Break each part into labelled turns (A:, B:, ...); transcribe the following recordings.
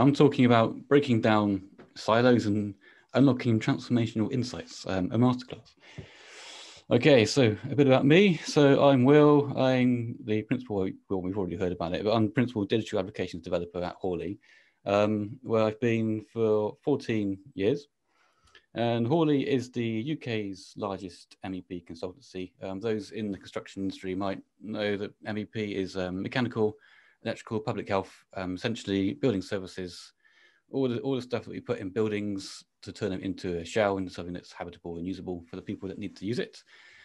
A: I'm talking about breaking down silos and unlocking transformational insights, a masterclass. Okay, so a bit about me. So I'm Will. I'm the principal, well, we've already heard about it, but I'm principal digital applications developer at Hawley, where I've been for 14 years. And Hawley is the UK's largest MEP consultancy. Those in the construction industry might know that MEP is mechanical, electrical, public health, essentially building services, all the stuff that we put in buildings to turn them into a shell and something that's habitable and usable for the people that need to use it.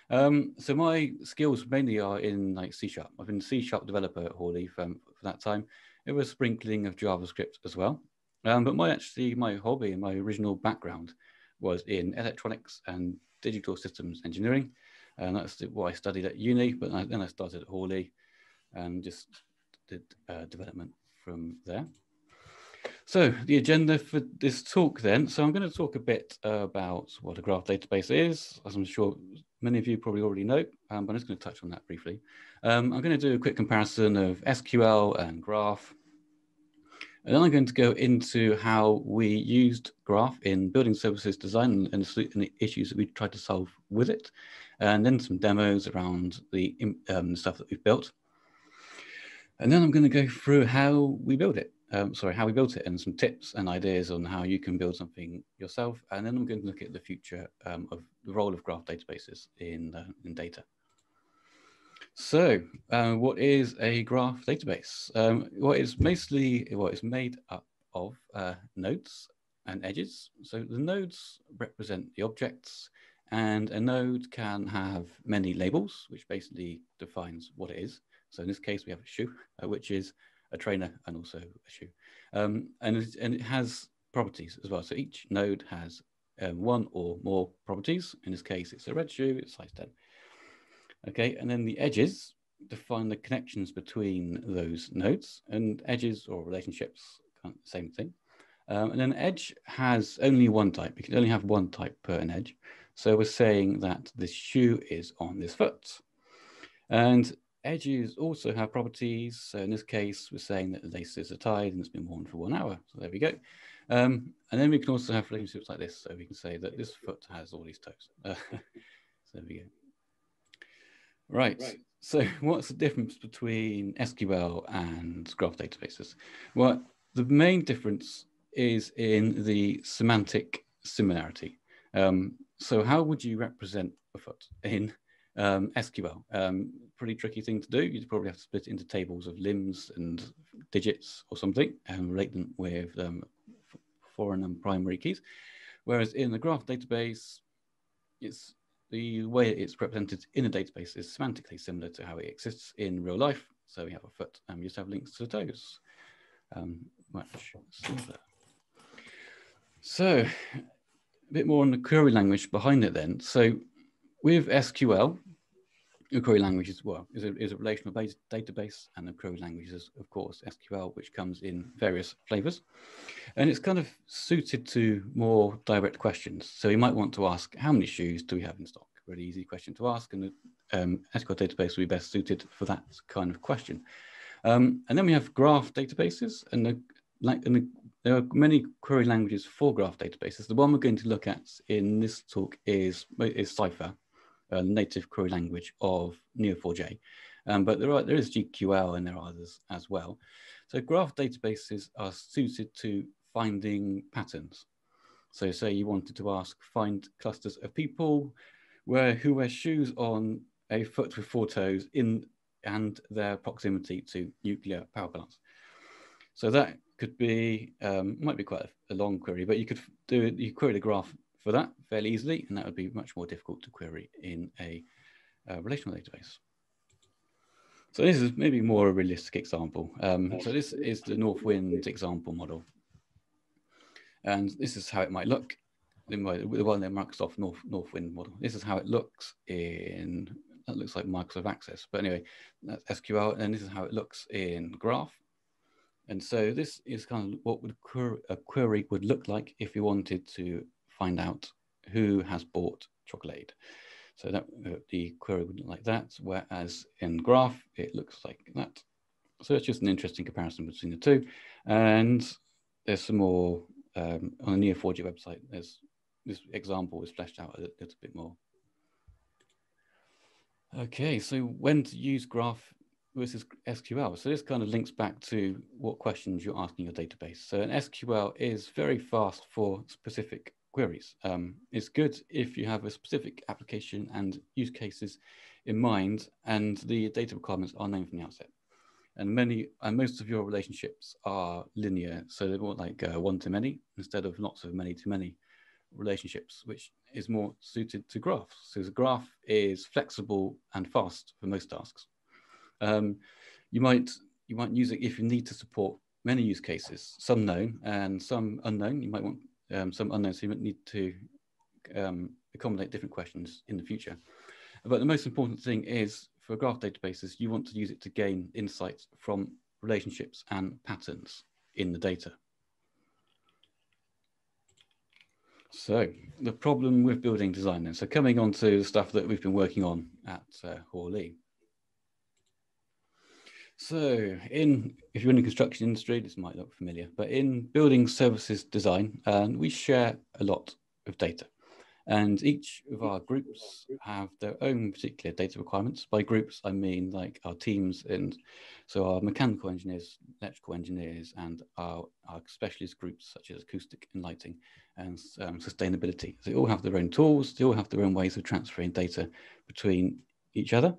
A: So my skills mainly are in like C#. I've been a C# developer at Hawley for that time. It was sprinkling of JavaScript as well. But my hobby and my original background was in electronics and digital systems engineering. And that's what I studied at uni, but then I started at Hawley and just did development from there. So the agenda for this talk then, so I'm going to talk a bit about what a graph database is, as I'm sure many of you probably already know, but I'm just going to touch on that briefly. I'm going to do a quick comparison of SQL and graph. And then I'm going to go into how we used graph in building services design and the issues that we tried to solve with it. And then some demos around the stuff that we've built. And then I'm going to go through how we build it. How we built it and some tips and ideas on how you can build something yourself. And then I'm going to look at the future of the role of graph databases in data. So what is a graph database? What is made up of nodes and edges. So the nodes represent the objects, and a node can have many labels, which basically defines what it is. So in this case, we have a shoe, which is a trainer and also a shoe. And it has properties as well. So each node has one or more properties. In this case, it's a red shoe, it's size 10. Okay, and then the edges define the connections between those nodes, and edges or relationships, same thing. And an edge has only one type. You can only have one type per an edge. So we're saying that this shoe is on this foot. And edges also have properties. So in this case, we're saying that the laces are tied and it's been worn for 1 hour. So there we go. And then we can also have relationships like this. So we can say that this foot has all these toes. So there we go. Right. So what's the difference between SQL and graph databases? Well, the main difference is in the semantic similarity. So how would you represent a foot in SQL? Pretty tricky thing to do. You'd probably have to split it into tables of limbs and digits or something and relate them with foreign and primary keys. Whereas in the graph database, it's the way it's represented in a database is semantically similar to how it exists in real life. So we have a foot and we just have links to the toes. Much simpler. So a bit more on the query language behind it then. So with SQL, a query language is a relational based database, and the query language is, of course, SQL, which comes in various flavors. And it's kind of suited to more direct questions. So you might want to ask, how many shoes do we have in stock? Really easy question to ask, and the SQL database will be best suited for that kind of question. And then we have graph databases, and there are many query languages for graph databases. The one we're going to look at in this talk is Cypher, a native query language of Neo4j. But there is GQL and there are others as well. So graph databases are suited to finding patterns. So say you wanted to find clusters of people who wear shoes on a foot with 4 toes and their proximity to nuclear power plants. So that could be, might be quite a long query, but you could query the graph for that fairly easily, and that would be much more difficult to query in a relational database. So this is maybe more a realistic example. So this is the Northwind example model. And this is how it might look. The one in Microsoft Northwind model. This is how it looks that looks like Microsoft Access. But anyway, that's SQL, and this is how it looks in Graph. And so this is kind of what a query would look like if you wanted to find out who has bought chocolate. So that the query would look like that, whereas in Graph, it looks like that. So it's just an interesting comparison between the two. And there's some more on the Neo4j website. There's this example is fleshed out a little bit more. Okay, so when to use graph versus SQL. So this kind of links back to what questions you're asking your database. So an SQL is very fast for specific queries. It's good if you have a specific application and use cases in mind, and the data requirements are known from the outset. And most of your relationships are linear, so they're more like one-to-many instead of lots of many-to-many relationships, which is more suited to graphs. So the graph is flexible and fast for most tasks. You might use it if you need to support many use cases, some known and some unknown. You might want some unknown, so you might need to accommodate different questions in the future. But the most important thing is for graph databases, you want to use it to gain insights from relationships and patterns in the data. So the problem with building design then. So coming on to the stuff that we've been working on at Hawley. So if you're in the construction industry, this might look familiar, but in building services design, we share a lot of data. And each of our groups have their own particular data requirements. By groups, I mean like our teams, and so our mechanical engineers, electrical engineers, and our specialist groups such as acoustic and lighting and sustainability. They all have their own tools, they all have their own ways of transferring data between each other.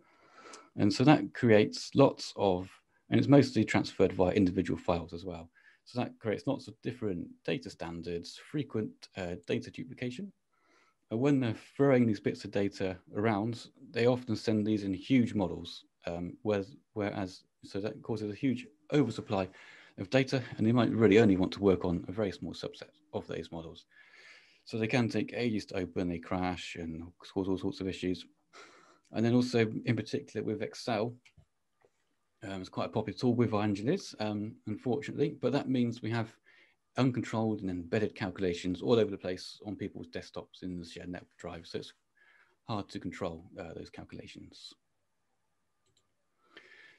A: And so that creates lots of, and it's mostly transferred via individual files as well. So that creates lots of different data standards, frequent data duplication. When they're throwing these bits of data around, they often send these in huge models, so that causes a huge oversupply of data, and they might really only want to work on a very small subset of those models. So they can take ages to open, they crash and cause all sorts of issues. And then also, in particular with Excel, it's quite a popular tool with our engineers, unfortunately, but that means we have uncontrolled and embedded calculations all over the place on people's desktops in the shared network drive. So it's hard to control those calculations.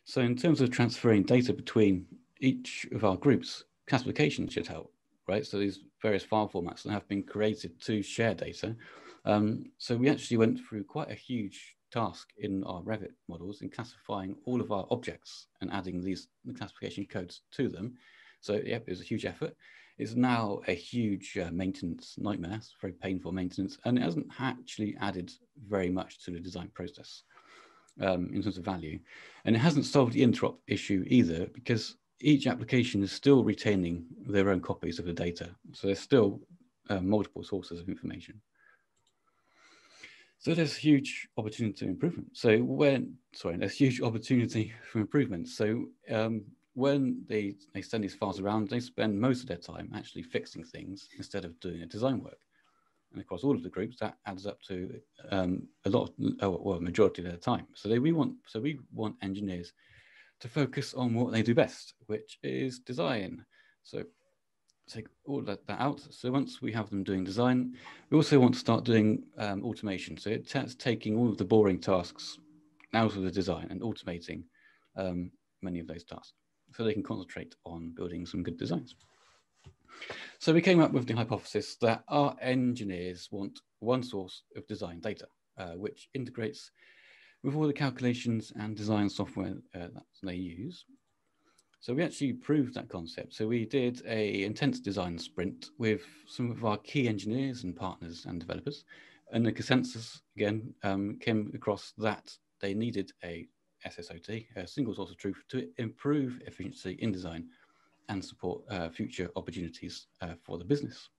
A: So in terms of transferring data between each of our groups, classification should help, right? So these various file formats that have been created to share data. So we actually went through quite a huge task in our Revit models in classifying all of our objects and adding these classification codes to them. So yep, it was a huge effort. It's now a huge maintenance nightmare. It's very painful maintenance, and it hasn't actually added very much to the design process in terms of value. And it hasn't solved the interop issue either, because each application is still retaining their own copies of the data. So there's still multiple sources of information. So there's huge opportunity to improvement. So there's huge opportunity for improvement. So when they send these files around, they spend most of their time actually fixing things instead of doing the design work. And across all of the groups, that adds up to a lot, well, a majority of their time. So we want engineers to focus on what they do best, which is design. So take all that out. So once we have them doing design, we also want to start doing automation. So it's taking all of the boring tasks out of the design and automating many of those tasks, so they can concentrate on building some good designs. So we came up with the hypothesis that our engineers want one source of design data, which integrates with all the calculations and design software that they use. So we actually proved that concept. So we did an intense design sprint with some of our key engineers and partners and developers. And the consensus, again, came across that they needed a SSOT, a single source of truth, to improve efficiency in design and support future opportunities for the business.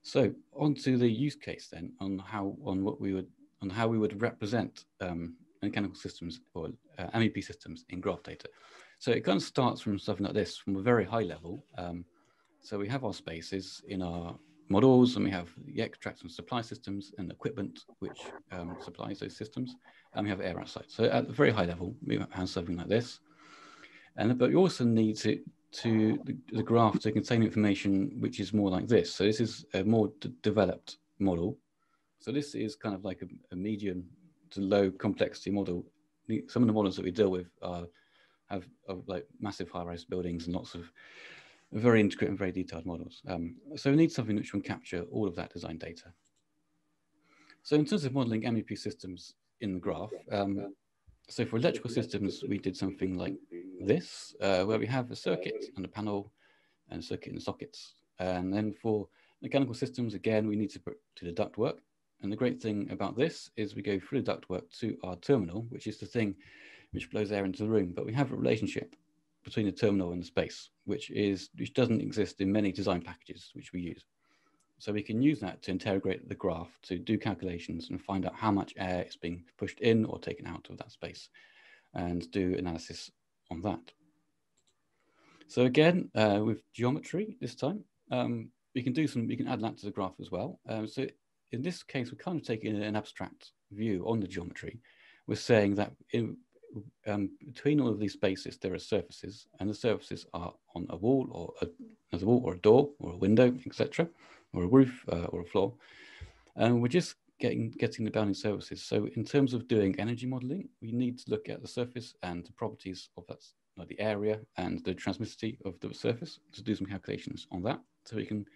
A: So on to the use case then, on how we would represent mechanical systems or MEP systems in graph data. So it kind of starts from something like this, from a very high level. So we have our spaces in our models, and we have the extract and supply systems and equipment which supplies those systems, and we have air outside. So at a very high level, we have something like this. But you also need the graph to contain information which is more like this. So this is a more developed model. So this is kind of like a medium to low complexity model. Some of the models that we deal with have like massive high-rise buildings and lots of very intricate and very detailed models. So we need something which can capture all of that design data. So in terms of modeling MEP systems in the graph, so for electrical systems, we did something like this, where we have a circuit and a panel and a circuit and sockets. And then for mechanical systems, again, we need to put to the ductwork. And the great thing about this is we go through the ductwork to our terminal, which is the thing which blows air into the room. But we have a relationship between the terminal and the space, which doesn't exist in many design packages which we use. So we can use that to interrogate the graph to do calculations and find out how much air is being pushed in or taken out of that space and do analysis on that. So again, with geometry this time, we can add that to the graph as well. So in this case, we're kind of taking an abstract view on the geometry. We're saying that between all of these spaces, there are surfaces, and the surfaces are on a wall or a door or a window, etc., or a roof or a floor. And we're just getting the bounding surfaces. So in terms of doing energy modeling, we need to look at the surface and the properties of that, like the area and the transmissivity of the surface, to do some calculations on that, so we can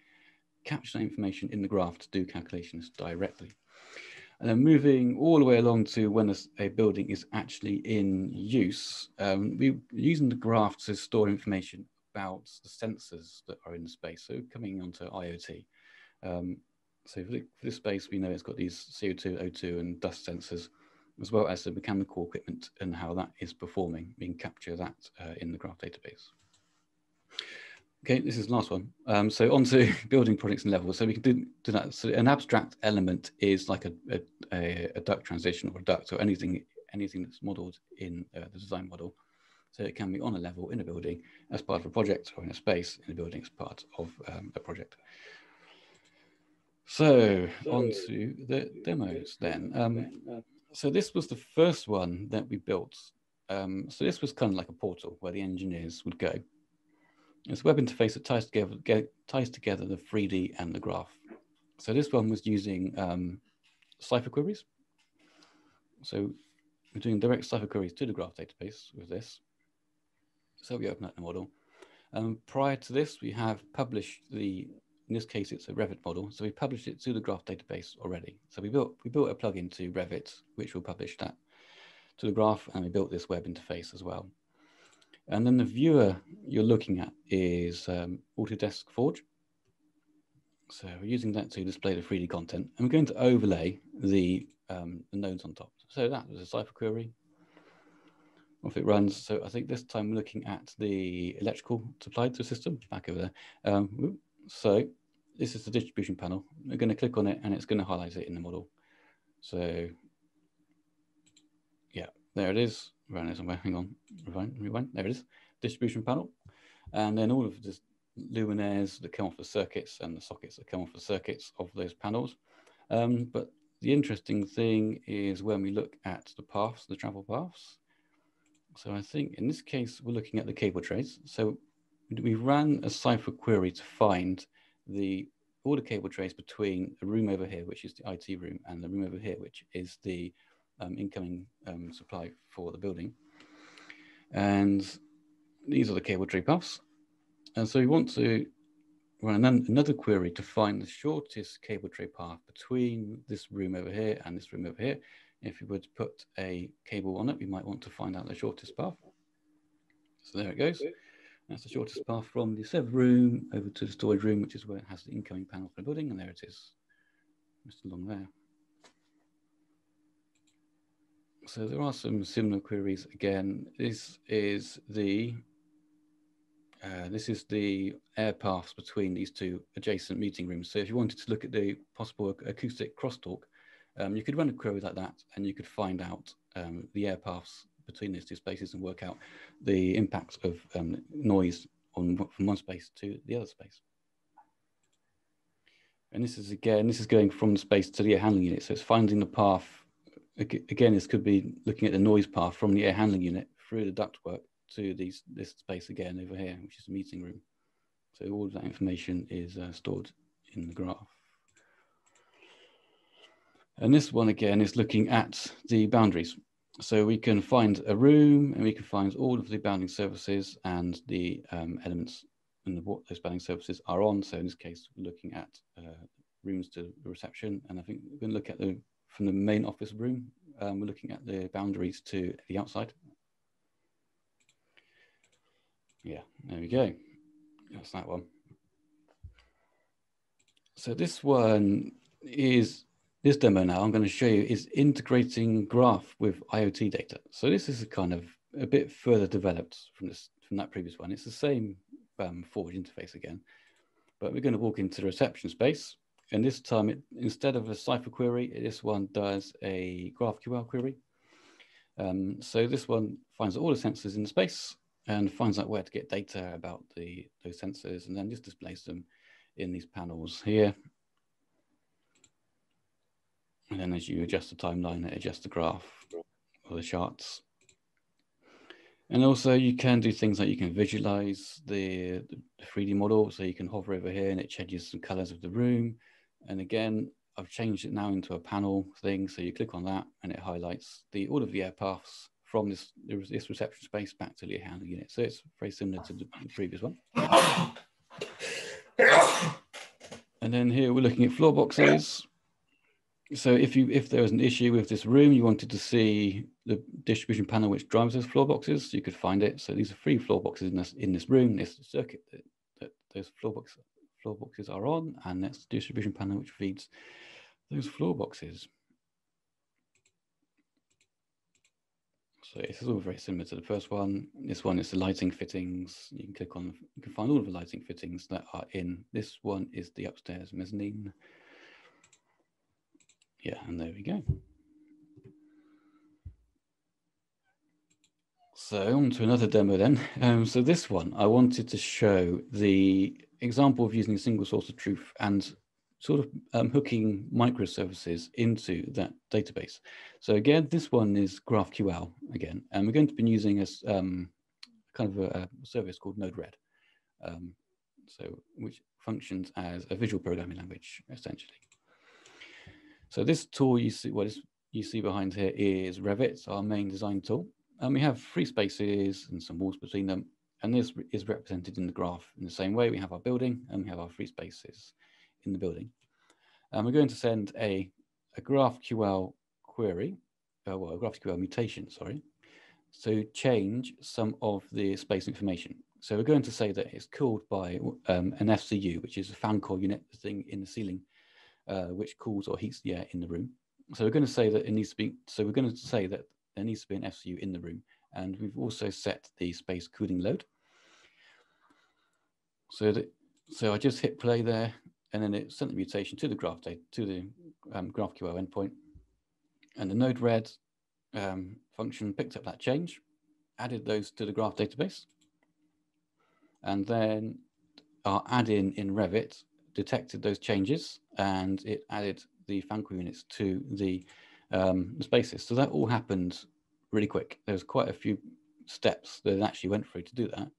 A: capture that information in the graph to do calculations directly. And then moving all the way along to when a building is actually in use, we're using the graph to store information about the sensors that are in the space. So coming onto IoT. So for this space, we know it's got these CO2, O2 and dust sensors, as well as the mechanical equipment and how that is performing. We can capture that in the graph database. Okay, this is the last one. So on to building projects and levels. So we can do that. So an abstract element is like a duct transition or a duct or anything that's modeled in the design model. So it can be on a level in a building as part of a project, or in a space in a building as part of a project. So on to the demos then. So this was the first one that we built. So this was kind of like a portal where the engineers would go. It's a web interface that ties together the 3D and the graph. So this one was using Cypher queries. So we're doing direct Cypher queries to the graph database with this. So we open up the model. Prior to this, we have published in this case, it's a Revit model. So we published it to the graph database already. So we built a plugin to Revit, which will publish that to the graph, and we built this web interface as well. And then the viewer you're looking at is Autodesk Forge. So we're using that to display the 3D content, and we're going to overlay the nodes on top. So that was a Cypher query. Off it runs. So I think this time we're looking at the electrical supplied to the system, back over there. So this is the distribution panel. We're going to click on it, and it's going to highlight it in the model. So yeah, there it is. Around there somewhere. Hang on. Rewind. There it is. Distribution panel. And then all of the luminaires that come off the circuits and the sockets that come off the circuits of those panels. But the interesting thing is when we look at the paths, the travel paths. So I think in this case, we're looking at the cable trays. So we ran a Cypher query to find all the cable trays between a room over here, which is the IT room, and the room over here, which is the incoming supply for the building. And these are the cable tray paths. And so we want to run another query to find the shortest cable tray path between this room over here and this room over here. If we were to put a cable on it, we might want to find out the shortest path. So there it goes. That's the shortest path from the server room over to the storage room, which is where it has the incoming panel for the building. And there it is, just along there. So there are some similar queries again. This is the air paths between these two adjacent meeting rooms. So if you wanted to look at the possible acoustic crosstalk, you could run a query like that, and you could find out the air paths between these two spaces and work out the impact of noise from one space to the other space. And this is going from the space to the air handling unit. So it's finding the path. Again, this could be looking at the noise path from the air handling unit through the ductwork to this space again over here, which is the meeting room. So all of that information is stored in the graph. And this one again is looking at the boundaries. So we can find a room, and we can find all of the bounding surfaces and the elements and what those spanning surfaces are on. So in this case, we're looking at rooms to the reception, and I think we're going to look at from the main office room. We're looking at the boundaries to the outside. Yeah, there we go. That's that one. So this one is, this demo now I'm going to show you is integrating graph with IoT data. So this is a bit further developed from that previous one. It's the same Forge interface again, but we're going to walk into the reception space. And this time, instead of a Cypher query, this one does a GraphQL query. So this one finds all the sensors in the space and finds out where to get data about those sensors, and then just displays them in these panels here. And then as you adjust the timeline, it adjusts the graph or the charts. And also you can do things like you can visualize the 3D model. So you can hover over here and it changes the colors of the room. And again, I've changed it now into a panel thing. So you click on that and it highlights all of the air paths from this reception space back to the handling unit. So it's very similar to the previous one. And then here we're looking at floor boxes. So if there was an issue with this room, you wanted to see the distribution panel which drives those floor boxes, you could find it. So these are 3 floor boxes in this room, this circuit that those floor boxes are on, and that's the distribution panel which feeds those floor boxes. So this is all very similar to the first one. This one is the lighting fittings. You can find all of the lighting fittings that are in. This one is the upstairs mezzanine. Yeah, and there we go. So on to another demo then. So this one, I wanted to show the example of using a single source of truth and sort of hooking microservices into that database. So again, this one is GraphQL again, and we're going to be using a kind of a service called Node-RED, which functions as a visual programming language essentially. So this tool you see behind here is Revit, our main design tool. And we have 3 spaces and some walls between them. And this is represented in the graph in the same way. We have our building and we have our 3 spaces in the building. And we're going to send a GraphQL query, a GraphQL mutation, sorry, to change some of the space information. So we're going to say that it's called by an FCU, which is a fan coil unit, the thing in the ceiling, which cools or heats the air in the room. So we're going to say that it needs to be, so we're going to say that there needs to be an FCU in the room. And we've also set the space cooling load. So I just hit play there, and then it sent the mutation to the GraphQL endpoint. And the Node-RED function picked up that change, added those to the graph database. And then our add-in in Revit detected those changes, and it added the fan coil units to the spaces. So that all happened really quick. There was quite a few steps that it actually went through to do that.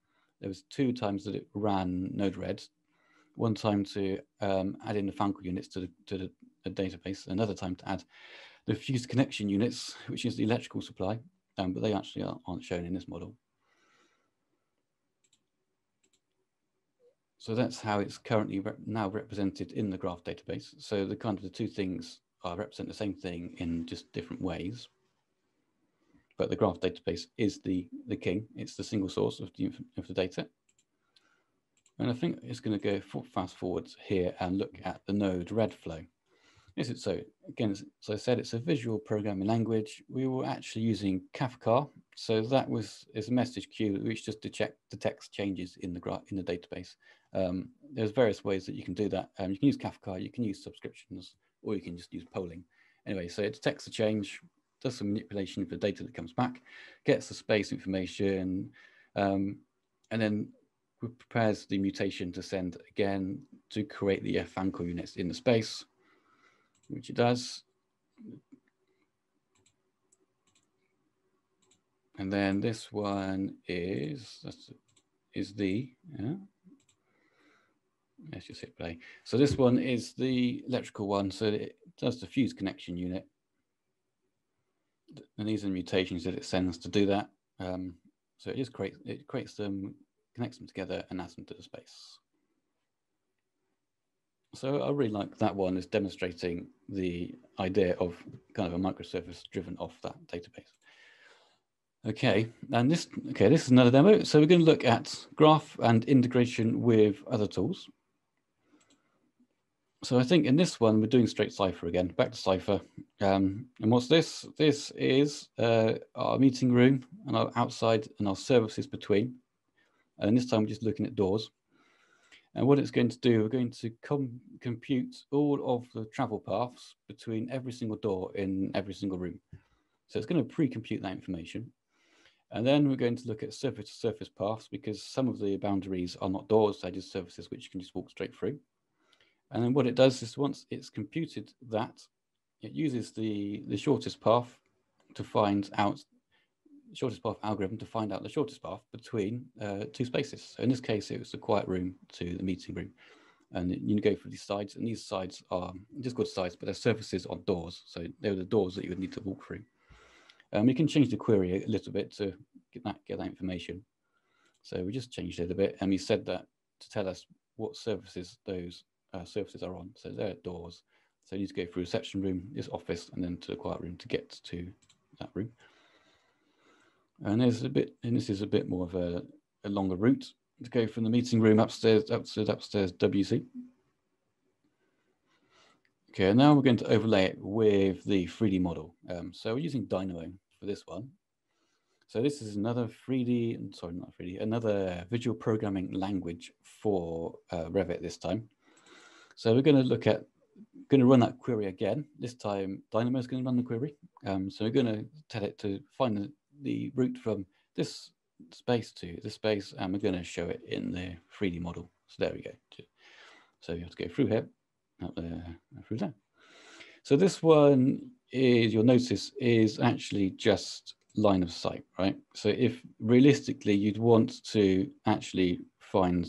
A: There was 2 times that it ran Node-RED, 1 time to add in the fan coil units to the database, another time to add the fused connection units, which is the electrical supply, but they actually aren't shown in this model. So that's how it's currently now represented in the graph database. So the 2 things represent the same thing in just different ways. But the graph database is the king. It's the single source of the data. And I think it's going to go fast forwards here and look at the Node-RED flow. So again, as I said, it's a visual programming language. We were actually using Kafka. So that is a message queue which just detects changes in the database. There's various ways that you can do that. You can use Kafka, you can use subscriptions, or you can just use polling. Anyway, so it detects the change, does some manipulation of the data that comes back, gets the space information, and then prepares the mutation to send again to create the fan coil units in the space, which it does. And then this one is let's just hit play. So this one is the electrical one. So it does the fused connection unit. And these are the mutations that it sends to do that. So it just creates them connects them together and adds them to the space. So I really like that one as demonstrating the idea of kind of a microservice driven off that database. Okay, and this is another demo. So we're going to look at graph and integration with other tools. So I think in this one, we're doing straight Cypher again, back to Cypher. And what's this? This is our meeting room and our outside and our services between. And this time we're just looking at doors. And what it's going to do, we're going to compute all of the travel paths between every single door in every single room. So it's going to pre-compute that information. And then we're going to look at surface-to-surface paths because some of the boundaries are not doors, they're just surfaces which you can just walk straight through. And then what it does is once it's computed that, it uses the shortest path to find out, shortest path algorithm to find out the shortest path between two spaces. So in this case, it was the quiet room to the meeting room. And you go through these sides, and these sides are just called sides, but they're surfaces on doors. So they're the doors that you would need to walk through. You can change the query a little bit to get that information. So we just changed it a bit, and we said that to tell us what surfaces those surfaces are on. So they're doors. So you need to go through reception room, this office, and then to the quiet room to get to that room. And there's a bit, and this is a bit more of a longer route to go from the meeting room upstairs WC. Okay, and now we're going to overlay it with the 3D model. So we're using Dynamo for this one. So this is another another visual programming language for Revit this time. So we're going to run that query again. This time Dynamo is going to run the query. So we're going to tell it to find the route from this space to this space, and we're going to show it in the 3D model. So there we go. So you have to go through here, up there, through there. So this one is, you'll notice, is actually just line of sight, right? So if realistically you'd want to actually come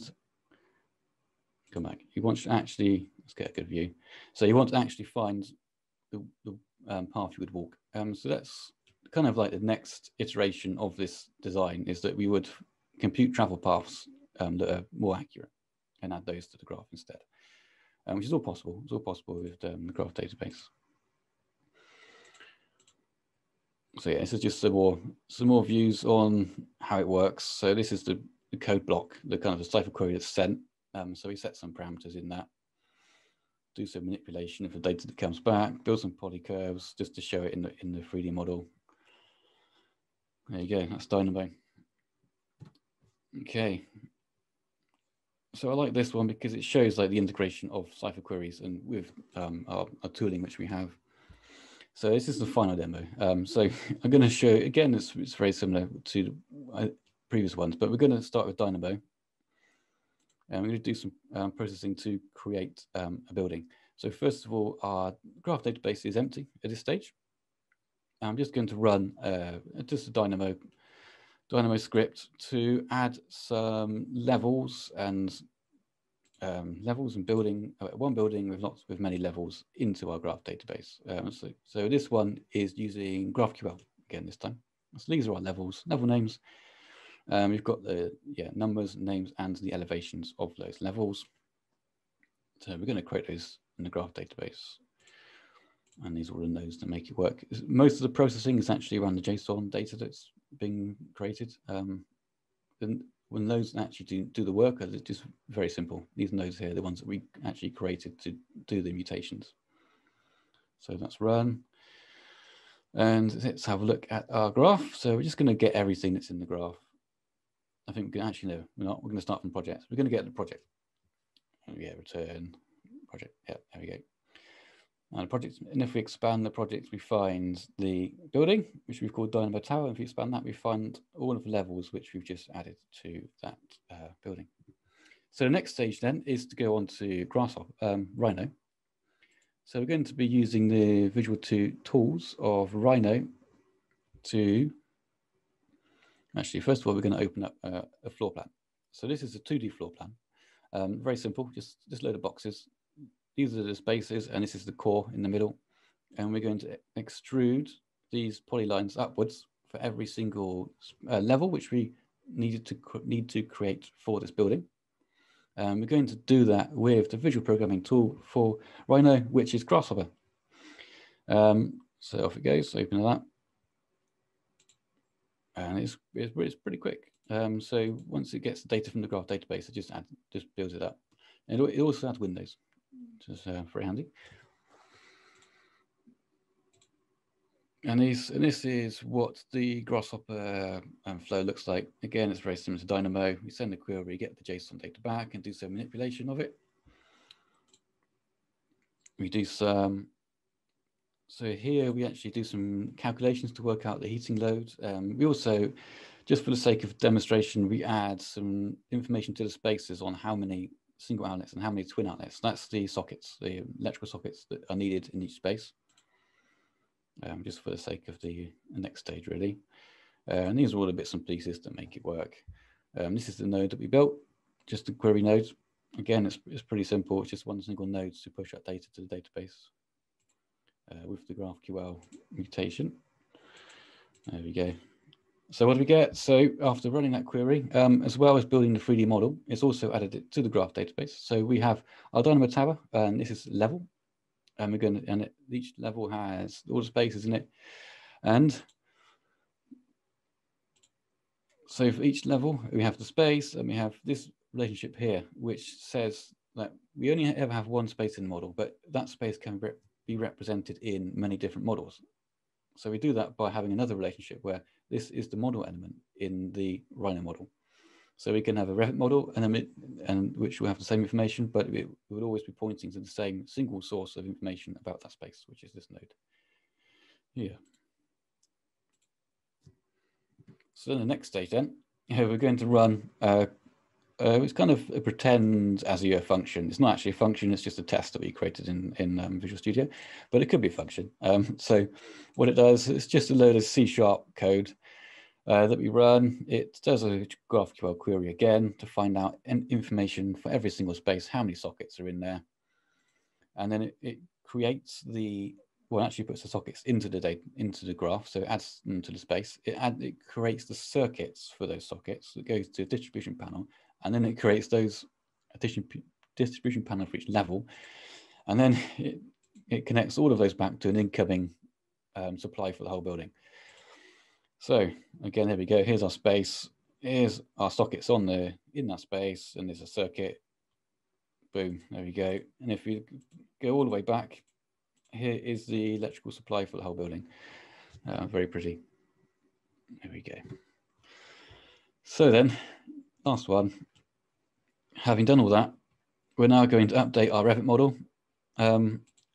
A: back, you want to actually, let's get a good view. So you want to actually find the path you would walk. So that's kind of like the next iteration of this design, is that we would compute travel paths that are more accurate and add those to the graph instead, which is all possible. It's all possible with the graph database. So yeah, this is just some more views on how it works. So this is the code block, the kind of the Cypher query that's sent. So we set some parameters in that, do some manipulation of the data that comes back, build some polycurves just to show it in the 3D model. There you go, that's Dynamo. Okay. So I like this one because it shows like the integration of Cypher queries and with our tooling which we have. So this is the final demo. So I'm going to show, again, it's very similar to previous ones, but we're going to start with Dynamo. And we're going to do some processing to create a building. So first of all, our graph database is empty at this stage. I'm just going to run just a Dynamo script to add some levels and building, one building with many levels into our graph database. So this one is using GraphQL again this time. So these are our levels, level names. We've got the numbers, names, and the elevations of those levels. So we're going to create those in the graph database. And these are all the nodes that make it work. Most of the processing is actually around the JSON data that's being created. And when those actually do the work, it's just very simple. These nodes here are the ones that we actually created to do the mutations. So that's run. And let's have a look at our graph. So we're just going to get everything that's in the graph. I think we can actually, no, we're not. We're going to start from projects. We're going to get the project. Yeah, return project. Yeah, there we go. And the project, and if we expand the project, we find the building, which we've called Dynamo Tower. And if we expand that, we find all of the levels which we've just added to that building. So the next stage then is to go on to Rhino. So we're going to be using the Visual 2 tools of Rhino to, actually, first of all, we're going to open up a floor plan. So this is a 2D floor plan. Very simple, just load of boxes. These are the spaces, and this is the core in the middle. And we're going to extrude these polylines upwards for every single level which we need to create for this building. We're going to do that with the visual programming tool for Rhino, which is Grasshopper. So off it goes, open that. And it's pretty quick. So once it gets the data from the graph database, it just builds it up. And it also adds windows, which is very handy. And this is what the Grasshopper flow looks like. Again, it's very similar to Dynamo. We send the query, get the JSON data back, and do some manipulation of it. We do some. So here we actually do some calculations to work out the heating load. We also, just for the sake of demonstration, we add some information to the spaces on how many single outlets and how many twin outlets. That's the sockets, the electrical sockets that are needed in each space. Just for the sake of the next stage, really. And these are all the bits and pieces that make it work. This is the node that we built, just the query node. Again, it's pretty simple. It's just one single node to push that data to the database with the GraphQL mutation. There we go. So what do we get? So after running that query, as well as building the 3D model, it's also added it to the graph database. So we have our Dynamo Tower, and this is level. And we're going to, and each level has all the spaces in it. And so for each level, we have the space, and we have this relationship here, which says that we only ever have one space in the model, but that space can be represented in many different models. So we do that by having another relationship where this is the model element in the Rhino model. So we can have a Revit model, and which will have the same information, but it would always be pointing to the same single source of information about that space, which is this node here. So then the next stage then, we're going to run, it's kind of a pretend Azure function. It's not actually a function, it's just a test that we created in Visual Studio, but it could be a function. So what it does, it's just a load of C# code that we run. It does a GraphQL query again to find out information for every single space, how many sockets are in there. And then it creates actually puts the sockets into the graph, so it adds them to the space. It creates the circuits for those sockets. It goes to a distribution panel, and then it creates those distribution panel for each level. And then it connects all of those back to an incoming supply for the whole building. So again, here we go. Here's our space. Here's our sockets in that space, and there's a circuit. Boom, there we go. And if we go all the way back, here is the electrical supply for the whole building. Very pretty. There we go. So then, last one. Having done all that, we're now going to update our Revit model.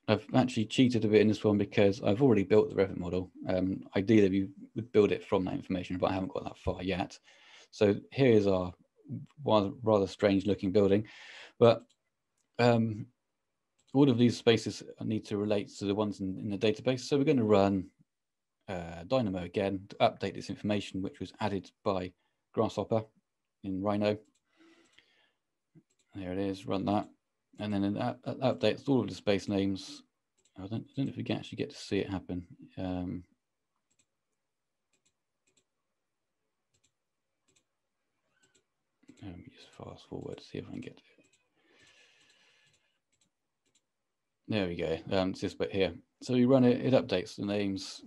A: I've actually cheated a bit in this one because I've already built the Revit model. Ideally, we would build it from that information, but I haven't got that far yet. So here is our rather strange looking building. But all of these spaces need to relate to the ones in the database. So we're going to run Dynamo again to update this information, which was added by Grasshopper in Rhino. There it is, run that. And then it updates all of the space names. I don't know if we can actually get to see it happen. Let me just fast forward to see if I can get to it. There we go. It's this bit here. So we run it, it updates the names.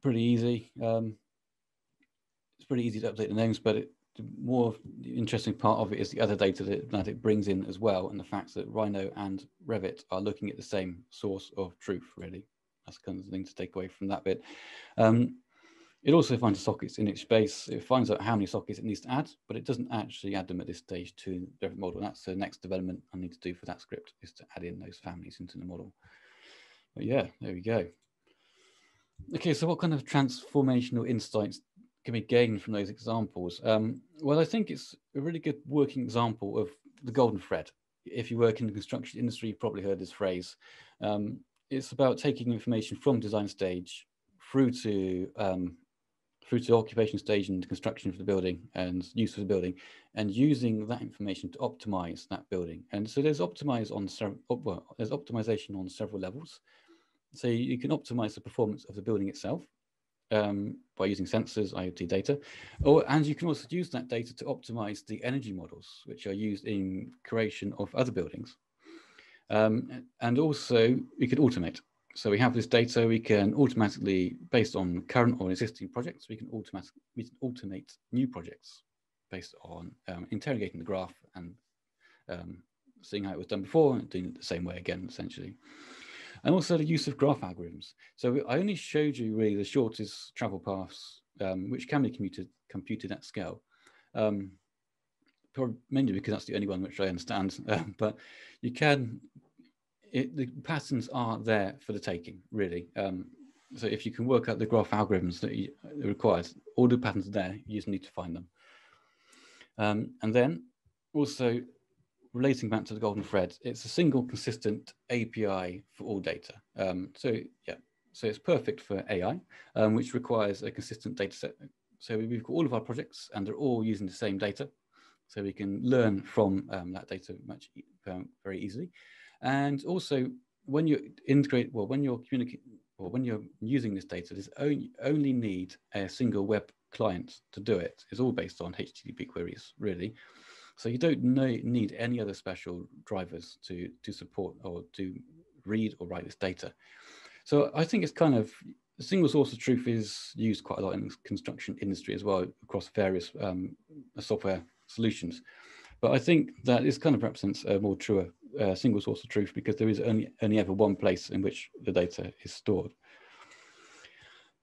A: Pretty easy. It's pretty easy to update the names, but the more interesting part of it is the other data that it brings in as well, and the fact that Rhino and Revit are looking at the same source of truth, really. That's kind of the thing to take away from that bit. It also finds the sockets in each space. It finds out how many sockets it needs to add, but it doesn't actually add them at this stage to the Revit model. That's the next development I need to do for that script, is to add in those families into the model. But yeah, there we go. Okay, so what kind of transformational insights can be gained from those examples? Well, I think it's a really good working example of the golden thread. If you work in the construction industry, you've probably heard this phrase. It's about taking information from design stage through to occupation stage and construction for the building and use for the building, and using that information to optimize that building. And so there's optimization on several levels. So you can optimize the performance of the building itself. by using sensors, IoT data, and you can also use that data to optimize the energy models, which are used in creation of other buildings. And also we could automate. So we have this data, we can automatically, based on current or existing projects, we can automate new projects based on interrogating the graph and seeing how it was done before and doing it the same way again, essentially. And also the use of graph algorithms. So I only showed you really the shortest travel paths, which can be computed at scale. Mainly because that's the only one which I understand, but you can, the patterns are there for the taking, really. So if you can work out the graph algorithms that it requires, all the patterns are there, you just need to find them. And then also relating back to the golden thread, it's a single consistent API for all data. So it's perfect for AI, which requires a consistent data set. So we've got all of our projects and they're all using the same data. So we can learn from that data very easily. And also when you integrate, when you're communicating, or when you're using this data, there's only need a single web client to do it. It's all based on HTTP queries, really. So you don't need any other special drivers to support or to read or write this data. So I think it's kind of, the single source of truth is used quite a lot in the construction industry as well, across various software solutions. But I think that this kind of represents a more truer single source of truth, because there is only ever one place in which the data is stored.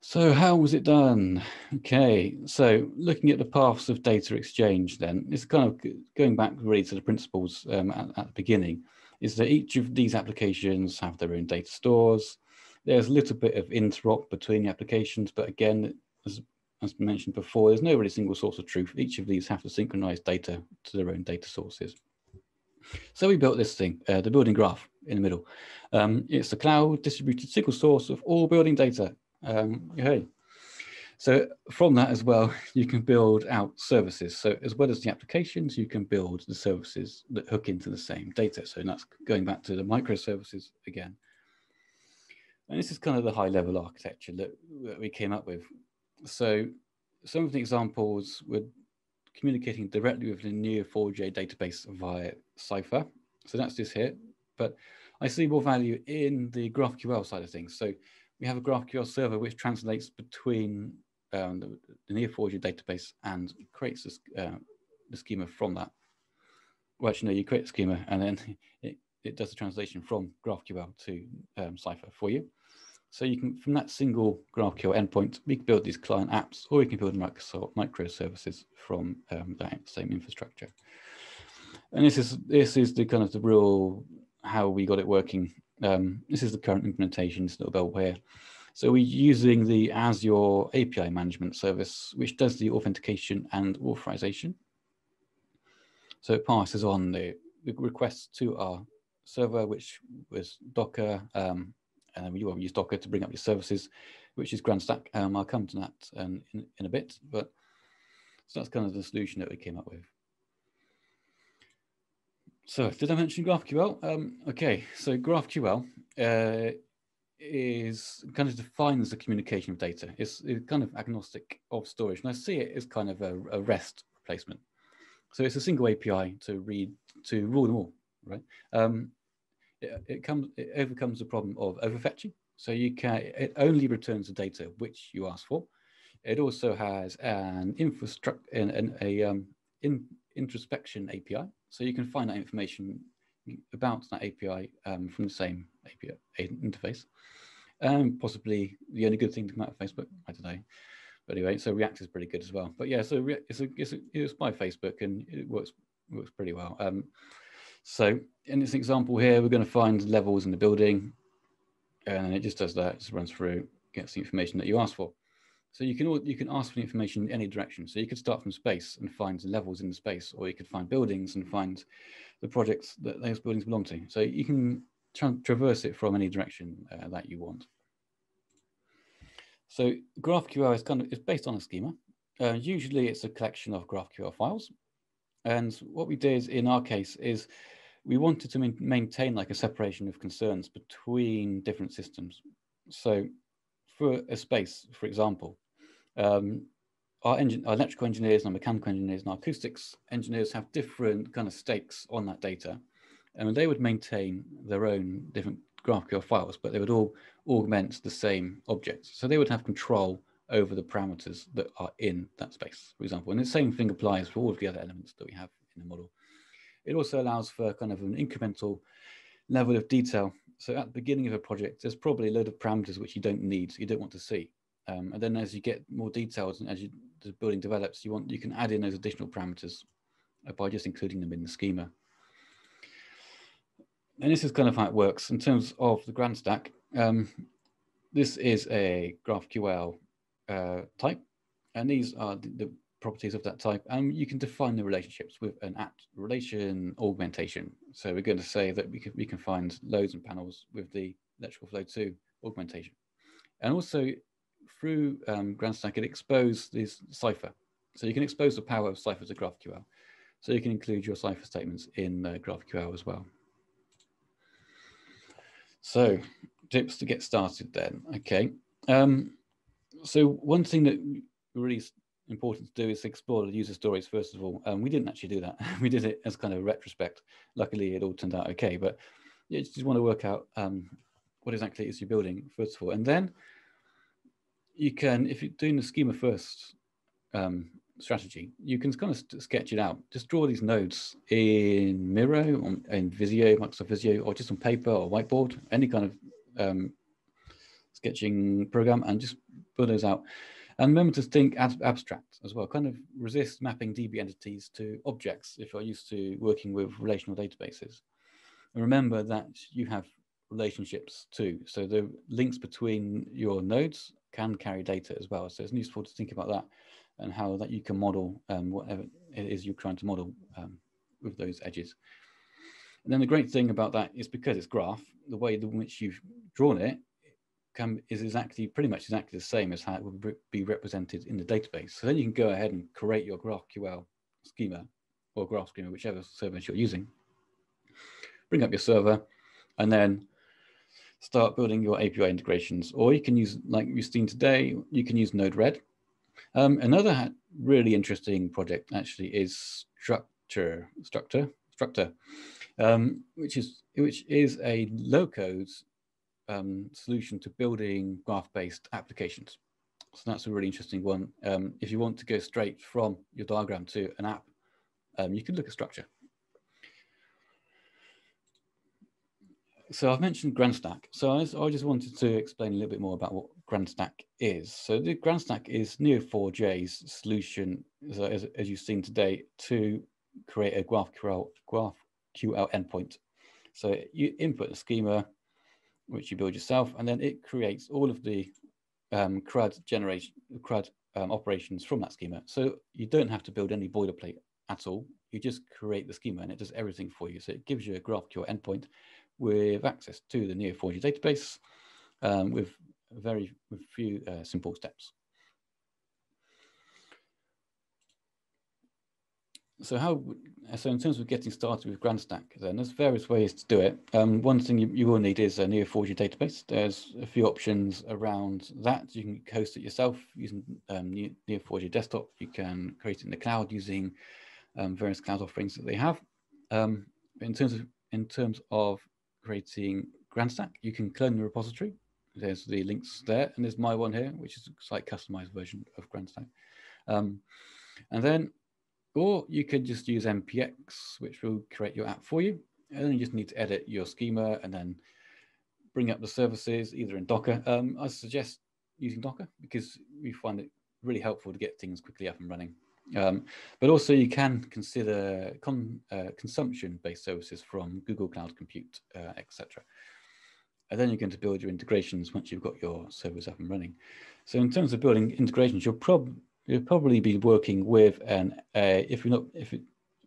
A: So how was it done? Okay, so looking at the paths of data exchange, then it's kind of going back really to the principles at the beginning, is that each of these applications have their own data stores. There's a little bit of interop between the applications, but again, as mentioned before, there's no really single source of truth. Each of these have to synchronize data to their own data sources. So we built this thing, the building graph in the middle. It's a cloud distributed single source of all building data. Okay. So from that as well, you can build out services. So as well as the applications, you can build the services that hook into the same data. So that's going back to the microservices again. And this is kind of the high level architecture that we came up with. So some of the examples were communicating directly with the Neo4j database via Cypher. So that's this here, but I see more value in the GraphQL side of things. So we have a GraphQL server which translates between the Neo4j database and creates the schema from that. Well, actually, no, you create the schema and then it does the translation from GraphQL to Cypher for you. So you can, from that single GraphQL endpoint, we can build these client apps, or we can build microservices from that same infrastructure. And this is the kind of the real how we got it working. This is the current implementation, this little bell here. So we're using the Azure API management service, which does the authentication and authorization. So it passes on the requests to our server, which was Docker, and then you use Docker to bring up your services, which is GrandStack. I'll come to that in a bit, but so that's kind of the solution that we came up with. So did I mention GraphQL? Okay, so GraphQL is kind of defines the communication of data. It's kind of agnostic of storage, and I see it as kind of a REST replacement. So it's a single API to rule them all, right? It overcomes the problem of overfetching. So it only returns the data which you ask for. It also has an introspection API, so you can find that information about that API from the same API interface. Possibly the only good thing to come out of Facebook, I don't know. But anyway, so React is pretty good as well. But yeah, so it's by Facebook and it works pretty well. So in this example here, we're going to find levels in the building, and it just does that. It just runs through, gets the information that you asked for. So you can ask for the information in any direction. So you could start from space and find levels in the space, or you could find buildings and find the projects that those buildings belong to. So you can traverse it from any direction that you want. So GraphQL is based on a schema. Usually it's a collection of GraphQL files. And what we did in our case is we wanted to maintain like a separation of concerns between different systems. So for a space, for example, our electrical engineers, our mechanical engineers, and our acoustics engineers have different kind of stakes on that data. And they would maintain their own different GraphQL files, but they would all augment the same objects. So they would have control over the parameters that are in that space, for example. And the same thing applies for all of the other elements that we have in the model. It also allows for kind of an incremental level of detail. So at the beginning of a project, there's probably a load of parameters which you don't need, you don't want to see. And then as you get more details and as the building develops, you can add in those additional parameters by just including them in the schema. And this is kind of how it works in terms of the GrandStack. This is a GraphQL type, and these are the properties of that type. And you can define the relationships with an apt relation augmentation. So we're going to say that we can find loads and panels with the electrical flow 2 augmentation. And also through GrandStack, it exposed this Cypher. So you can expose the power of Cypher to GraphQL. So you can include your Cypher statements in GraphQL as well. So tips to get started then. Okay. So one thing that really is important to do is explore the user stories first of all. We didn't actually do that. We did it as kind of a retrospect. Luckily, it all turned out okay. But you just want to work out what exactly it is you're building first of all. And then you can, if you're doing the schema first strategy, you can kind of sketch it out. Just draw these nodes in Miro, in Visio, Microsoft Visio, or just on paper or whiteboard, any kind of sketching program, and just build those out. And remember to think abstract as well. Kind of resist mapping DB entities to objects if you're used to working with relational databases. And remember that you have relationships too. So the links between your nodes can carry data as well. So it's useful to think about that and how that you can model whatever it is you're trying to model with those edges. And then the great thing about that is because it's graph, the way in which you've drawn it is pretty much exactly the same as how it would be represented in the database. So then you can go ahead and create your GraphQL schema or graph schema, whichever service you're using. Bring up your server and then start building your API integrations. Or you can use, like we've seen today, you can use Node-RED. Another really interesting project actually is Structure, which is a low-code solution to building graph-based applications. So that's a really interesting one. If you want to go straight from your diagram to an app, you can look at Structure. So I've mentioned GrandStack. So I just wanted to explain a little bit more about what GrandStack is. So the GrandStack is Neo4j's solution, as you've seen today, to create a GraphQL endpoint. So you input a schema, which you build yourself, and then it creates all of the CRUD operations from that schema. So you don't have to build any boilerplate at all. You just create the schema and it does everything for you. So it gives you a GraphQL endpoint with access to the Neo4j database with few simple steps. So in terms of getting started with GrandStack, then there's various ways to do it. One thing you will need is a Neo4j database. There's a few options around that. You can host it yourself using Neo4j desktop. You can create it in the cloud using various cloud offerings that they have. In terms of creating GrandStack, you can clone the repository. There's the links there, and there's my one here, which is a slightly customized version of GrandStack. And then, or you could just use NPX, which will create your app for you. And then you just need to edit your schema and then bring up the services either in Docker. I suggest using Docker because we find it really helpful to get things quickly up and running. But also you can consider consumption-based services from Google Cloud Compute, etc. And then you're going to build your integrations once you've got your servers up and running. So in terms of building integrations, you'll probably be working with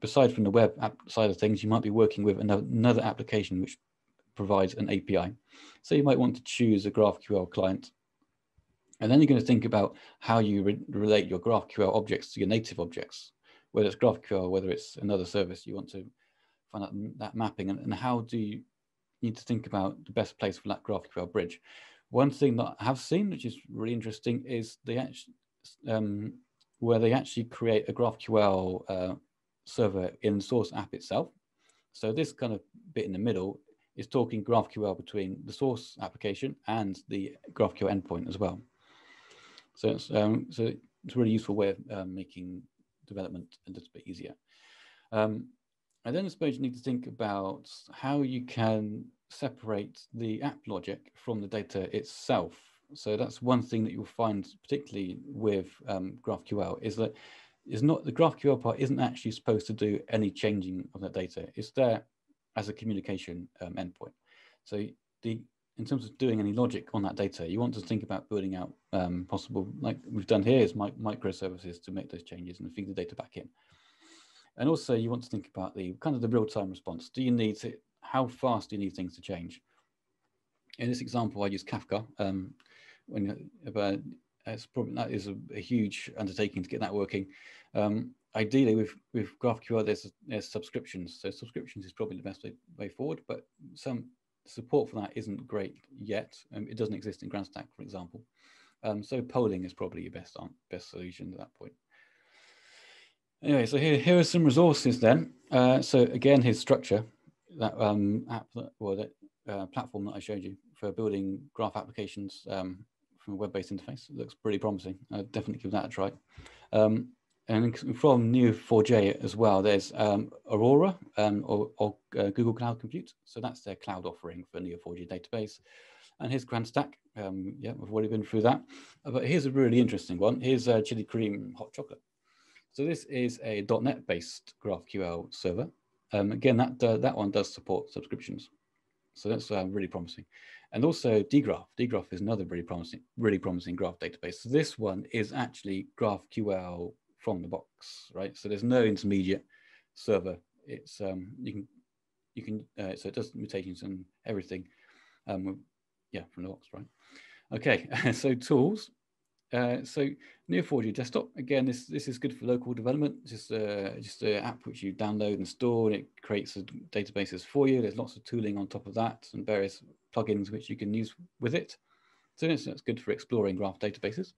A: aside from the web app side of things, you might be working with another application which provides an API. So you might want to choose a GraphQL client. And then you're going to think about how you relate your GraphQL objects to your native objects, whether it's GraphQL, whether it's another service, you want to find out that mapping, and how do you need to think about the best place for that GraphQL bridge. One thing that I have seen, which is really interesting, is where they actually create a GraphQL server in the source app itself. So this kind of bit in the middle is talking GraphQL between the source application and the GraphQL endpoint as well. So it's a really useful way of making development a little bit easier. And then I suppose you need to think about how you can separate the app logic from the data itself. So that's one thing that you'll find, particularly with GraphQL, is that the GraphQL part isn't actually supposed to do any changing of that data. It's there as a communication endpoint. So in terms of doing any logic on that data, you want to think about building out possible, like we've done here, is microservices to make those changes and feed the data back in. And also you want to think about the kind of the real-time response. Do you need to, how fast do you need things to change? In this example, I use Kafka. That is a huge undertaking to get that working. Ideally, with GraphQL, there's subscriptions. So subscriptions is probably the best way forward, but some support for that isn't great yet. It doesn't exist in GrandStack, for example. So polling is probably your best solution at that point. Anyway, so here are some resources then. So again, here's structure, that platform that I showed you for building graph applications from a web-based interface. It looks pretty promising. I'd definitely give that a try. And from Neo4j as well, there's Aurora or Google Cloud Compute. So that's their cloud offering for Neo4j database. And here's GrandStack. Yeah, we've already been through that. But here's a really interesting one. Here's Chili Cream Hot Chocolate. So this is a .NET-based GraphQL server. Again, that one does support subscriptions. So that's really promising. And also dgraph. Dgraph is another really promising graph database. So this one is actually GraphQL from the box, right? So there's no intermediate server. It's so it does mutations and everything. Yeah, from the box, right? Okay, so tools. So Neo4j Desktop, again, this is good for local development. Just an app which you download and store, and it creates databases for you. There's lots of tooling on top of that and various plugins which you can use with it. So that's good for exploring graph databases.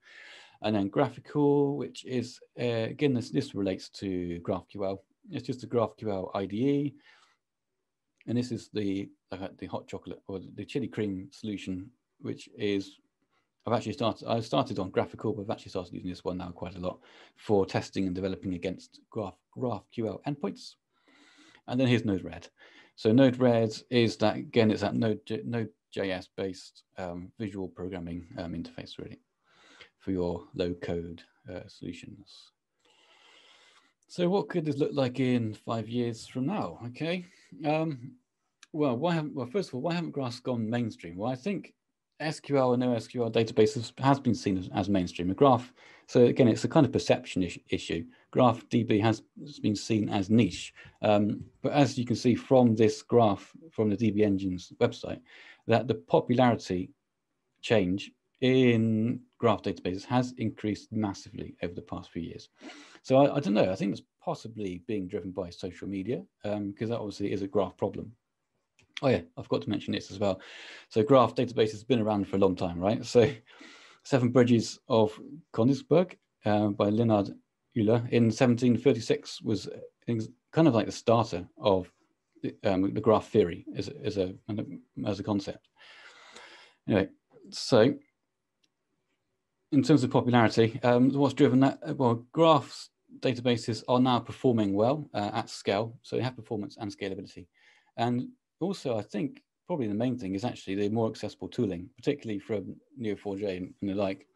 A: And then Graphical, which is, again, this relates to GraphQL. It's just a GraphQL IDE. And this is the hot chocolate or the chili cream solution, which is, I started on Graphical, but I've actually started using this one now quite a lot for testing and developing against GraphQL endpoints. And then here's Node-RED. So Node-RED is that, again, it's that Node.js based visual programming interface, really, for your low code solutions. So what could this look like in 5 years from now? Okay. Well, first of all, why haven't graphs gone mainstream? Well, I think SQL and NoSQL databases has been seen as mainstream. A graph, so again, it's a kind of perception issue. GraphDB has been seen as niche. But as you can see from this graph from the DB Engine's website, that the popularity change in graph databases has increased massively over the past few years. So I don't know, I think it's possibly being driven by social media, because that obviously is a graph problem. Oh yeah, I forgot to mention this as well. So graph database has been around for a long time, right? So Seven Bridges of Königsberg by Leonhard Euler in 1736 was kind of like the starter of the graph theory as a concept. Anyway, so in terms of popularity, what's driven that? Well, graphs databases are now performing well at scale, so they have performance and scalability. And also, I think probably the main thing is actually the more accessible tooling, particularly from Neo4j and the like.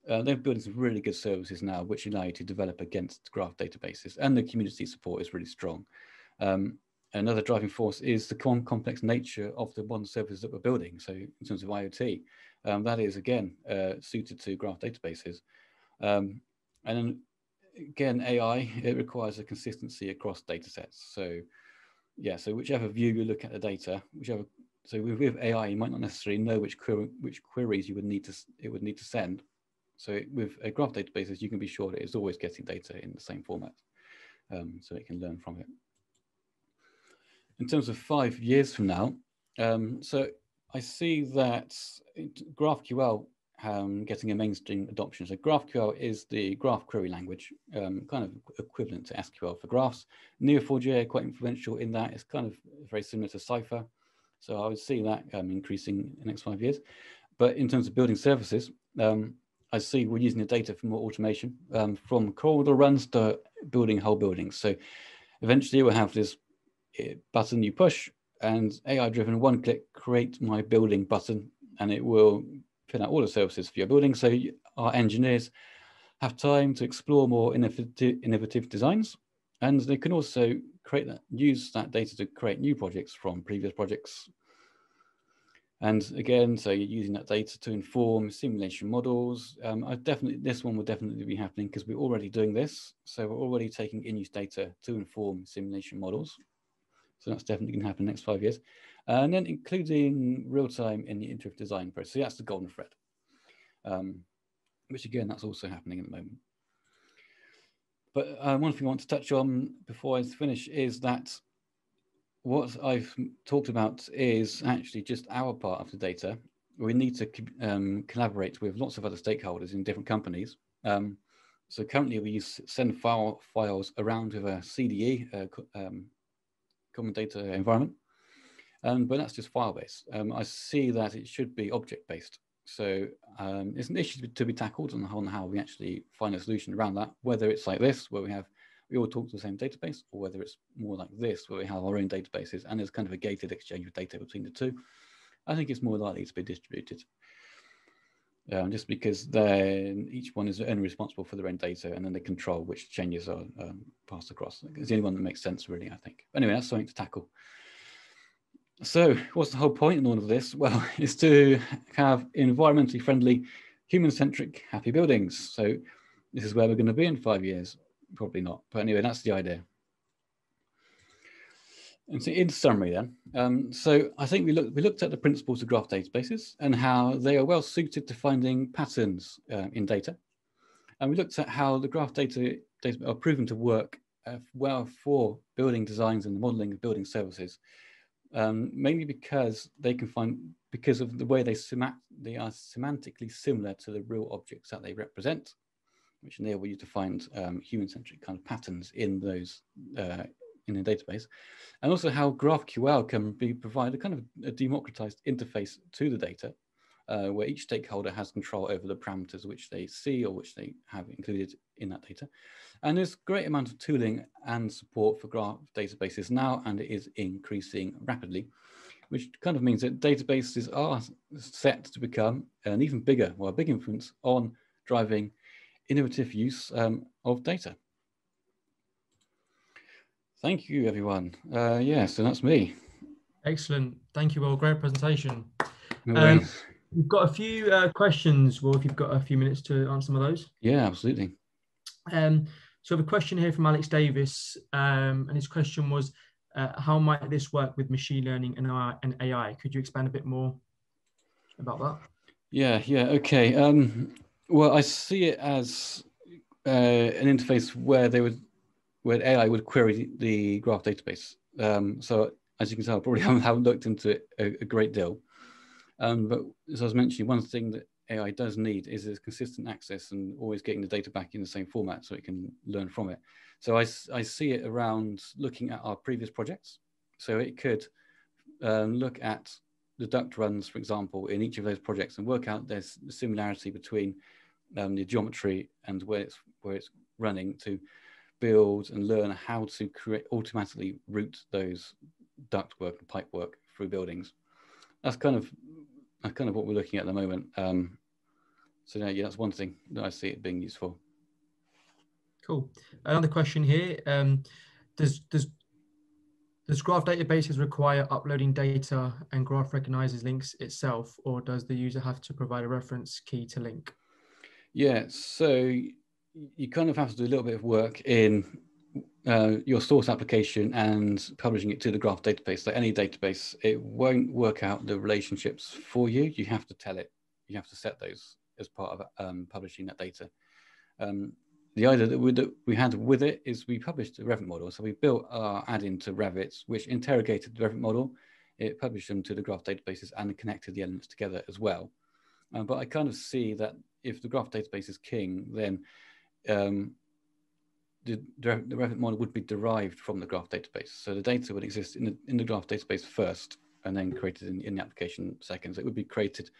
A: They're building some really good services now, which allow you to develop against graph databases, and the community support is really strong. Another driving force is the complex nature of the modern services that we're building. So in terms of IoT, that is, again, suited to graph databases. And then, again, AI, it requires a consistency across data sets. So yeah, so whichever view you look at the data, so with AI, you might not necessarily know which queries it would need to send. So with graph databases, you can be sure that it's always getting data in the same format, so it can learn from it. In terms of 5 years from now, so I see that GraphQL getting a mainstream adoption. So GraphQL is the graph query language, kind of equivalent to SQL for graphs. Neo4j are quite influential in that. It's kind of very similar to Cypher. So I would see that increasing in the next 5 years. But in terms of building services, I see we're using the data for more automation, from corridor runs to building whole buildings. So eventually we'll have this button you push, and AI-driven one-click create my building button, and it will fill out all the services for your building. So our engineers have time to explore more innovative designs, and they can also use that data to create new projects from previous projects. And again, so you're using that data to inform simulation models. This one will definitely be happening because we're already doing this. So we're already taking in-use data to inform simulation models. So that's definitely going to happen in the next 5 years. And then including real-time in the iterative design process. So that's the golden thread, which again, that's also happening at the moment. But one thing I want to touch on before I finish is that what I've talked about is actually just our part of the data. We need to collaborate with lots of other stakeholders in different companies. So currently we send files around with a CDE, Common Data Environment, but that's just file-based. I see that it should be object-based. So it's an issue to be tackled on how we actually find a solution around that, whether it's like this, where we all talk to the same database, or whether it's more like this, where we have our own databases and there's kind of a gated exchange of data between the two. I think it's more likely to be distributed, just because then each one is only responsible for their own data, and then they control which changes are passed across. It's the only one that makes sense, really, I think. Anyway, that's something to tackle. So what's the whole point in all of this? Well, it's to have environmentally friendly, human-centric, happy buildings. So this is where we're going to be in 5 years. Probably not, but anyway, that's the idea. And so in summary then, so I think we looked at the principles of graph databases and how they are well suited to finding patterns in data. And we looked at how the graph data are proven to work well for building designs and the modeling of building services, mainly because because of the way they are semantically similar to the real objects that they represent, which enable you to find human-centric kind of patterns in those in the database, and also how GraphQL can provide a kind of a democratized interface to the data, where each stakeholder has control over the parameters which they see or which they have included in that data. And there's a great amount of tooling and support for graph databases now, and it is increasing rapidly, which kind of means that databases are set to become an even bigger, well, a big influence on driving innovative use of data. Thank you, everyone. Yeah, so that's me.
B: Excellent. Thank you, Will. Great presentation. We've got a few questions, Will, if you've got a few minutes to answer some of those.
A: Yeah, absolutely.
B: So I have a question here from Alex Davis, and his question was, how might this work with machine learning and AI? Could you expand a bit more about that?
A: Yeah, okay. Well, I see it as an interface where AI would query the graph database. So as you can tell, I probably haven't looked into it a great deal. But as I was mentioning, one thing that AI does need is consistent access and always getting the data back in the same format so it can learn from it. So I see it around looking at our previous projects. So it could look at the duct runs, for example, in each of those projects and work out there's a similarity between the geometry and where it's running to build and learn how to automatically route those ductwork and pipe work through buildings. That's kind of what we're looking at the moment. So yeah, that's one thing that I see it being used for.
B: Cool. Another question here: Does graph databases require uploading data and graph recognizes links itself, or does the user have to provide a reference key to link?
A: Yeah, so you kind of have to do a little bit of work in your source application and publishing it to the graph database. Like any database, it won't work out the relationships for you. You have to tell it. You have to set those as part of publishing that data. The idea that we had with it is we published a Revit model. So we built our add-in to Revit, which interrogated the Revit model it published them to the graph databases and connected the elements together as well. But I kind of see that if the graph database is king, then the Revit model would be derived from the graph database. So the data would exist in the graph database first, and then created in the application second. So it would be created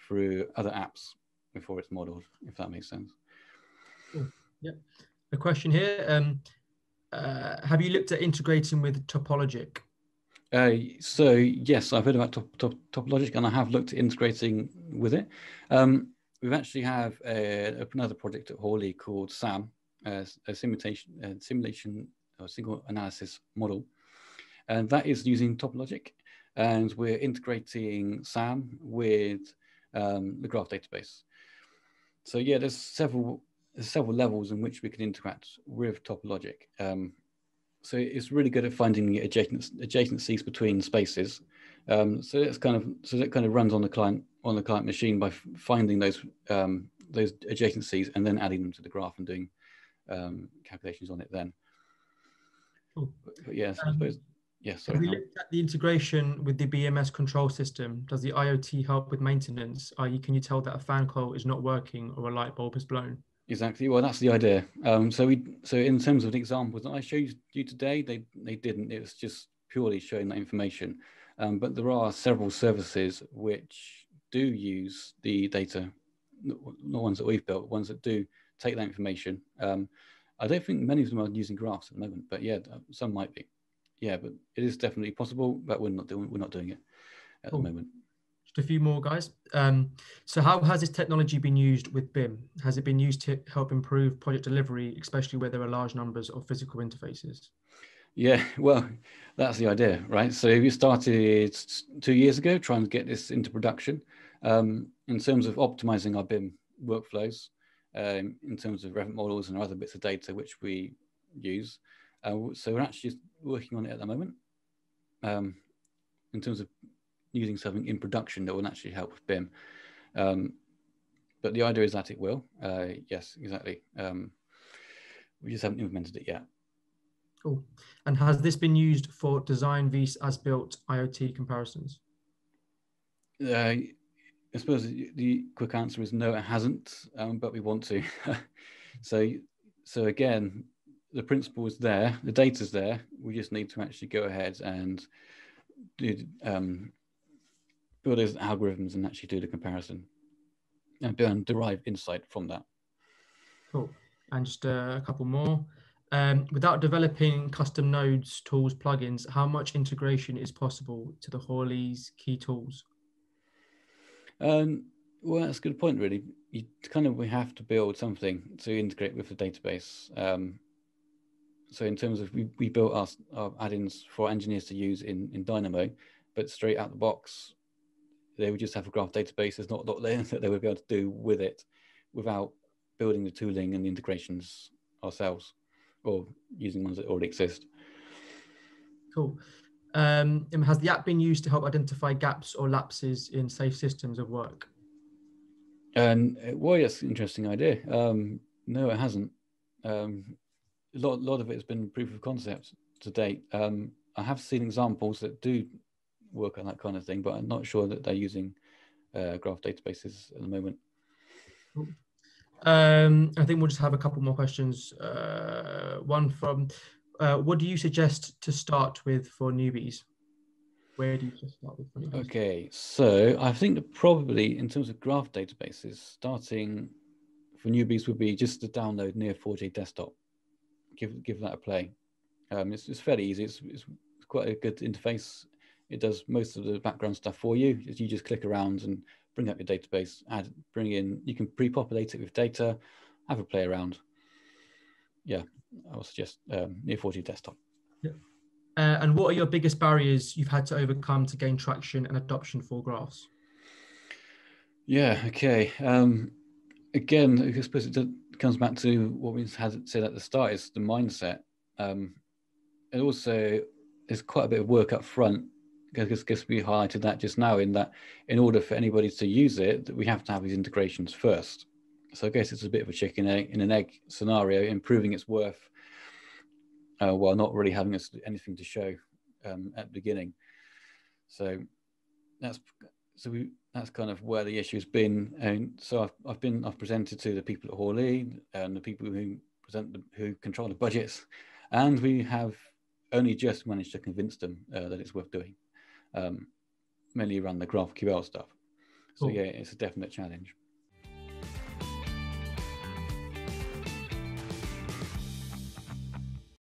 A: through other apps before it's modeled, if that makes sense.
B: Cool. Yeah. A question here. Have you looked at integrating with Topologic?
A: So yes, I've heard about Topologic, and I have looked at integrating with it. We actually have another project at Hawley called SAM, a simulation or single analysis model, and that is using Topologic, and we're integrating SAM with the graph database. So yeah, there's several levels in which we can interact with Topologic. So it's really good at finding adjacencies between spaces. So that kind of runs on the client machine by finding those adjacencies and then adding them to the graph and doing calculations on it then.
B: Cool.
A: But yes, I suppose. Yes.
B: Have you looked at the integration with the BMS control system? Does the IoT help with maintenance? I.e., can you tell that a fan coil is not working or a light bulb is blown?
A: Exactly. Well, that's the idea. So in terms of the examples that I showed you today, they didn't. It was just purely showing that information. But there are several services which do use the data, not ones that we've built, ones that do take that information. I don't think many of them are using graphs at the moment, but yeah, some might be. Yeah, but it is definitely possible, but we're not doing it at the moment.
B: Just a few more, guys. So how has this technology been used with BIM? Has it been used to help improve project delivery, especially where there are large numbers of physical interfaces?
A: Yeah, well, that's the idea, right? So we started 2 years ago trying to get this into production in terms of optimizing our BIM workflows, in terms of Revit models and other bits of data which we use. So we're actually working on it at the moment in terms of using something in production that will actually help with BIM. But the idea is that it will. Yes, exactly. We just haven't implemented it yet.
B: Cool. And has this been used for design vs as-built IoT comparisons?
A: I suppose the quick answer is no, it hasn't, but we want to. So again, the principle is there, the data's there. We just need to actually go ahead and do build those algorithms and actually do the comparison and derive insight from that.
B: Cool. And just a couple more. Without developing custom nodes, tools, plugins, how much integration is possible to the Hawley's key tools?
A: Well, that's a good point, really. We have to build something to integrate with the database. So in terms of, we built our add-ins for engineers to use in Dynamo, but straight out the box, they would just have a graph database. There's not a lot there that they would be able to do with it without building the tooling and the integrations ourselves or using ones that already exist.
B: Cool. Has the app been used to help identify gaps or lapses in safe systems of work?
A: Well, yes, interesting idea. No, it hasn't. A lot of it has been proof of concept to date. I have seen examples that do work on that kind of thing, but I'm not sure that they're using graph databases at the moment.
B: Cool. I think we'll just have a couple more questions. One from, what do you suggest to start with for newbies? Where do you just start with for newbies?
A: Okay, so I think that probably in terms of graph databases, starting for newbies would be just to download Neo4j Desktop. Give that a play. It's fairly easy. It's quite a good interface. It does most of the background stuff for you. You just click around and bring up your database, you can pre-populate it with data, have a play around. Yeah, I would suggest Neo4j Desktop.
B: Yeah. And what are your biggest barriers you've had to overcome to gain traction and adoption for graphs?
A: Yeah, okay. Again, I suppose it comes back to what we had said at the start, is the mindset. And also, there's quite a bit of work up front. I guess we highlighted that just now, in that in order for anybody to use it, we have to have these integrations first. So I guess it's a bit of a chicken and an egg scenario, improving its worth while not really having anything to show at the beginning. So that's kind of where the issue has been. And so I've presented to the people at Hawley and the people who control the budgets, and we have only just managed to convince them that it's worth doing, mainly around the GraphQL stuff. So
B: Cool.
A: yeah, it's a definite challenge.